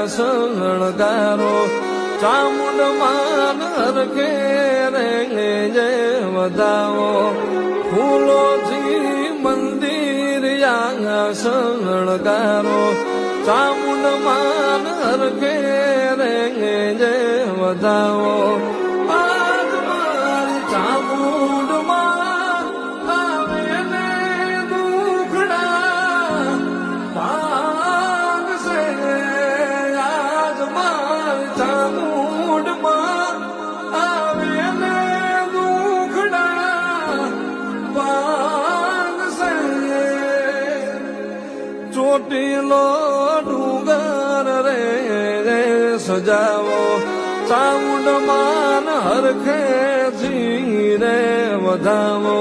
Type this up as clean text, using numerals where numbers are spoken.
શણગારો ચામુંડ માન હરખે રે જય વધાવો ફૂલોથી મંદિર શણગારો ચામુંડ માન હરખે રે જય વધાવો આજ મારી ચામુંડ માં આવે ને દુખડા ભાગશે આજ મારી ચામુંડ માં આવે ને દુખડા ભાગશે ચોટીલો ડુંગર રે સજાવો ચામુંડ માન હરખે જી રે વધાવો